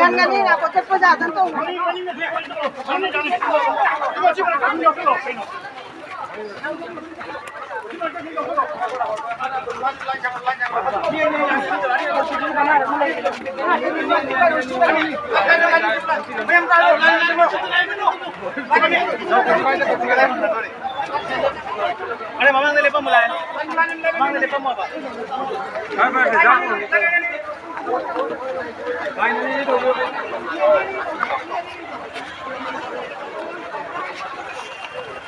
ganganina ko tepajatan to अरे मामा ने लेपा मुलाय मामा ने लेपा मुआ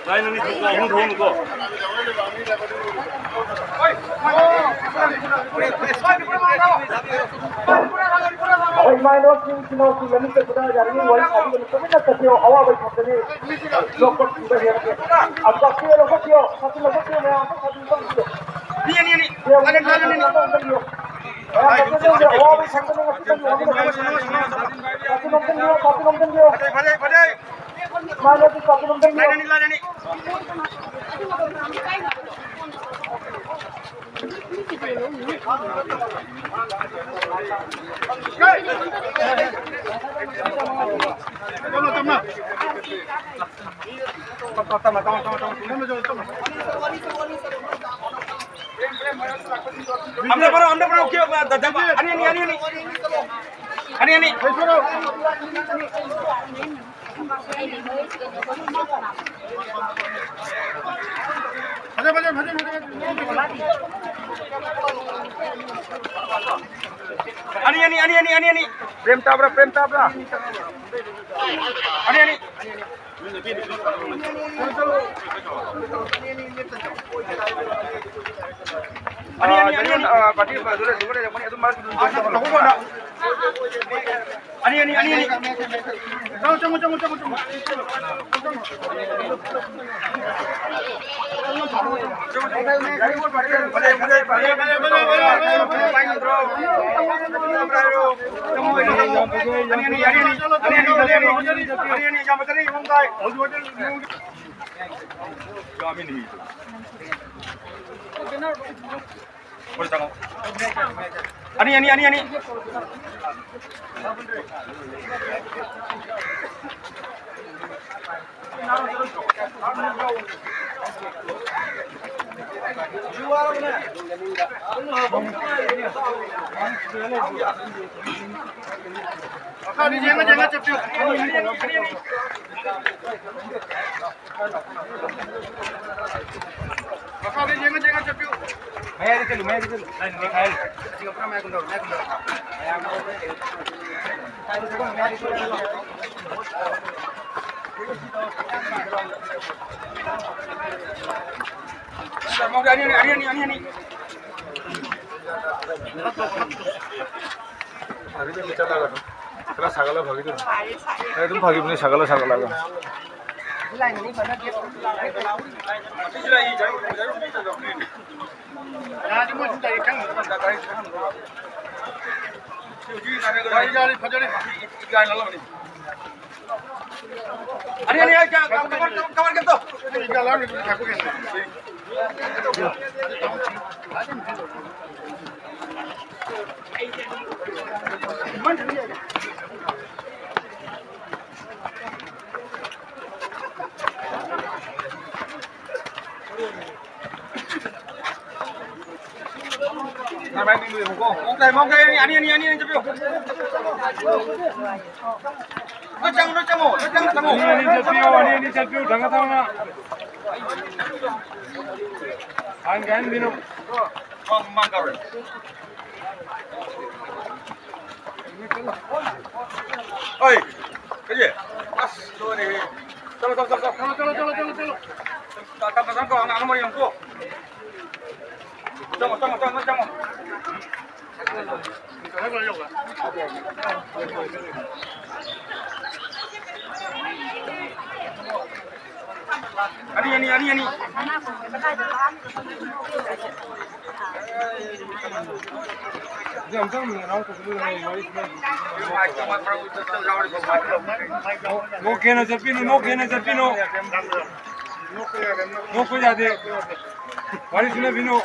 Lain ni thong thong ko. Hoy maino kino lamit ke puda jari ni wai sabi ni kami na katio awa bai khapne lokot puda here ke ab bakti lokotio satu lokotio me apa satu lokotio Ni kalen kalen ni awa bai khapne satu lokotio Bade bade maino ki satu lokotio lain ni Amda paro kyo ani Ani prem tabra ani pati dure jamani adu mas ani Ani jangan cepet. Jangan cepet. Maya dikelu. Lain ni khail. Tiga pernah maya kundor. Mau ani. Hari ini bicara kan, karena sagala bagi tu, itu bagi punya sagala kan. Ani kabar gitu. Mau cái ani cepet. Nó trăng. Ini cepet, jangan tahu na. Angin binu. Mang kau. Oi, cái gì? Bas, tôi này. Chalo. Tangkap kau anak nomor yang ku. Tunggu. Ani. No kena Zapino. No kuya de. Wali suna bino.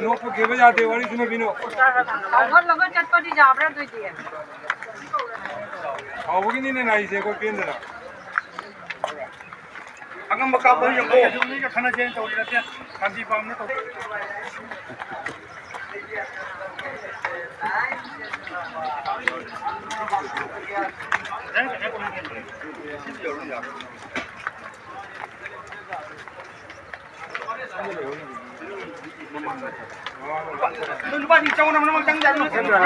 No को केवे जाते वाली सुने बिनो और लोगों चटपटी जाबरा दो दिए आओ कि नहीं ना इसे कोई पेन देना अगम बका पर यंगो नहीं का खाना चेंज हो रहा है शांति पाम ने तो lupa di cowok nama-nama cang jadi nama cang jadi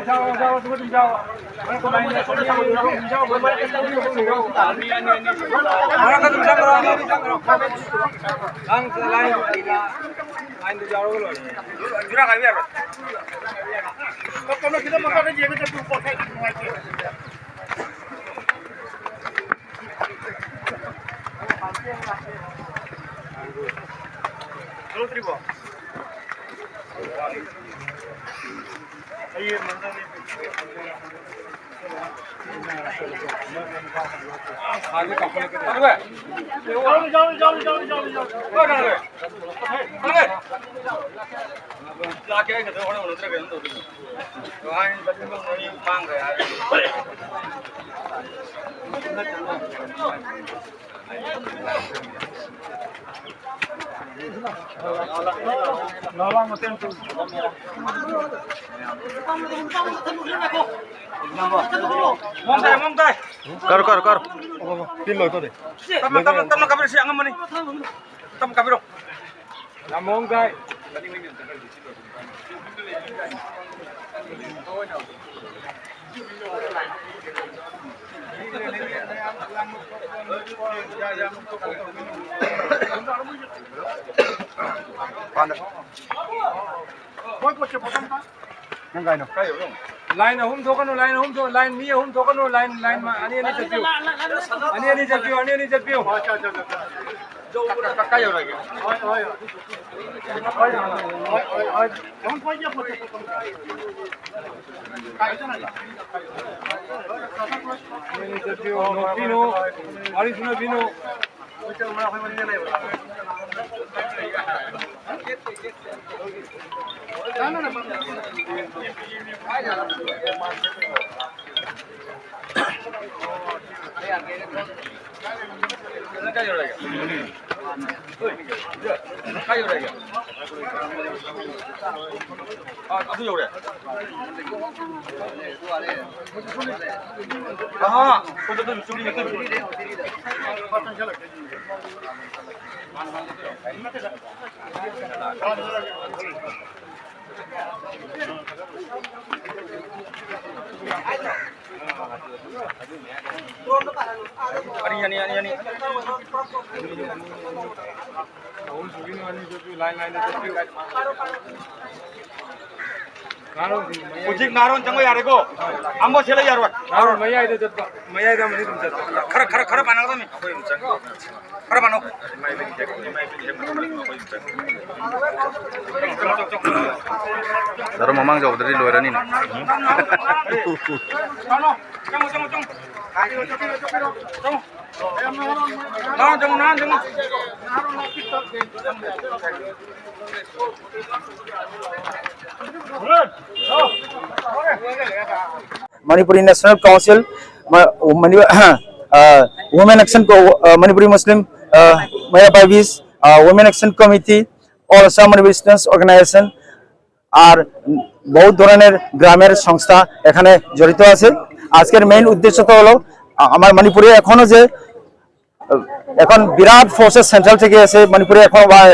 जाओ तुम जाओ आगे कपड़े के जाओ लाके आए थे थोड़ा उधर गए तो वहां बच्चे को नहीं मांग रहे यार लाला मत तो Mongkai. कर पिन लो तो दे Tam kabir siang apa nih? Tam kabir. ना mongkai लाइन हम धोकनो लाइन हम धो लाइन मी हम धोकनो लाइन लाइन में अनि जपियो जो kakak ya lagi. अनि जपियो नो पिनो वाली सुनो पिनो Aduh ya udah. Ah, udah tuh curi itu. Ani. हम सुगिनो अनि जपियो लाइन जपियो Ujik naron jango yarego. Ambo sele yarwa. नारो मैया इधर जब मैया इधर मनी तुम जब खरा पाना तो मैं. खरा पानो. Daro mamang jauh dari luar ini. Paano. Cong. Jangan. Manipuri national council women action Manipuri Muslim महिला बाइबिस वुमेन एक्शन कमिटी और असम मणिपुरी स्टूडेंट्स ऑर्गेनाइजेशन আর বহুত ধরনের গ্রামের সংস্থা এখানে জড়িত আছে। আজকের মেইন উদ্দেশ্যটা হলো আমার মণিপুরে এখন বিরাট ফোর্সেস সেন্ট্রাল থেকে আছে মণিপুরে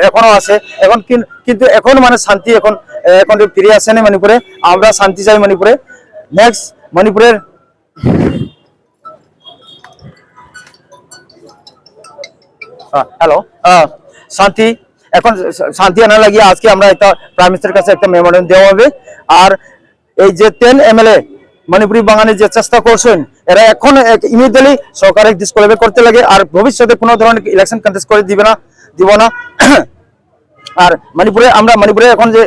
এখনো আছে এখন কিন্তু এখন মানে শান্তি এখন ফিরে আসেনি মণিপুরে। আমরা শান্তি চাই মণিপুরে। নেক্সট মণিপুরের হ্যালো শান্তি এখন শান্তি আনার লাগিয়ে আজকে আমরা একটা প্রাইম মিনিস্টারের কাছে একটা মেমোরেন্ডাম দেওয়া হবে। আর এই যে 10 MLA মণিপুরি বাঙালি যে চেষ্টা করছেন এরা এখন ইমিডিয়েটলি সরকারের ডিসকোয়ালিফাই করতে লাগে আর ভবিষ্যতে কোনো ধরনের ইলেকশন কন্টেস্ট করে দিব না আর মণিপুরে এখন যে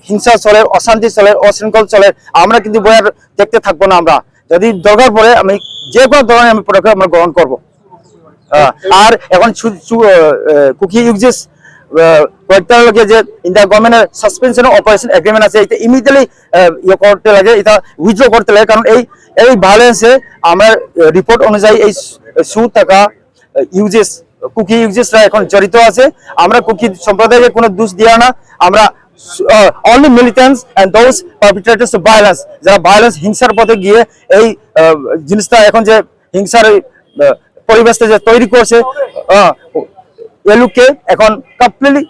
হিংসা চলে অশান্তি চলে অশৃঙ্খল চলে আমরা কিন্তু বয়ার দেখতে থাকবো না আমরা যদি দরকার পড়ে আমি যে কোনো ধরনের আমি পদক্ষেপ আমরা গ্রহণ করবো আর এখন কুকি ইউজেস কয়েকটার লগে যে ইন্ডিয়া গভর্নমেন্টের সাসপেনশন অপারেশন এগ্রিমেন্ট আছে এটা ইমিডিয়েটলি ইয়ে করতে লাগে এটা উইথড্র করতে লাগে কারণ এই ভায়োলেন্সে আমার রিপোর্ট অনুযায়ী এই টাকা ইউজেস কুকি ইউজেসরা এখন জড়িত আছে আমরা কুকি সম্প্রদায়কে কোনো দোষ দিয়া না আমরা only militants and those perpetrators of violence যারা ভায়োলেন্স হিংসার পথে গিয়ে এই জিনিসটা এখন যে হিংসার পরিবেশটা যে তৈরি করছে এলুকে এখন কমপ্লিটলি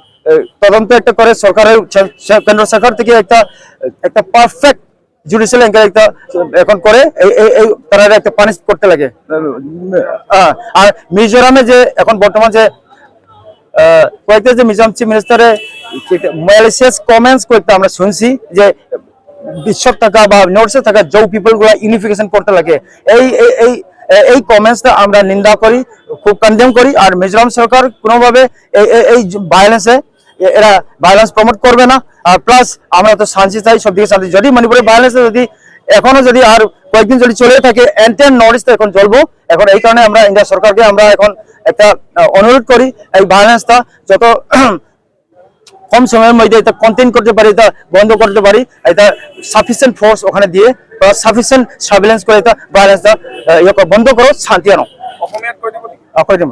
তদন্ত একটা করে সরকারের কেন্দ্র সরকার থেকে একটা পারফেক্ট জুডিশিয়াল এনকোয়ারি একটা এখন করে এই তারা একটা পানিশ করতে লাগে আর মিজোরামে যে এখন বর্তমান যে কয়েকটা যে মিজোরাম চিফ মিনিস্টারের ম্যালিশিয়াস কমেন্টস কয়েকটা আমরা শুনছি যে বিশ্বর থাকা বা নর্থে থাকা জৌ পিপল গুলা ইউনিফিকেশন করতে লাগে এই কমেন্টসটা আমরা নিন্দা করি খুব কন্ডেম করি আর মিজোরাম সরকার কোনোভাবে এই ভায়োলেন্সে এরা ভায়োলেন্স প্রমোট করবে না আর প্লাস আমরা তো শান্তি চাই সবদিকে শান্তি যদি মণিপুরের ভায়োলেন্সে যদি এখনো যদি আর কয়েকদিন যদি চলে থাকে এন্টায়ার নর্থ ইস্ট এখন চলবো এখন এই কারণে আমরা ইন্ডিয়া সরকারকে আমরা এখন একটা অনুরোধ করি এই ভায়োলেন্সটা যত কম সময়ের মধ্যে এটা কন্টেইন করতে পারি এটা বন্ধ করতে পারি এটা সাফিসিয়েন্ট ফোর্স ওখানে দিয়ে সাফিসিয়েন্ট সার্ভিলেন্স করে এটা ভায়োলেন্সটা বন্ধ করো শান্তি আনো অসমীয়াত কৈ দিব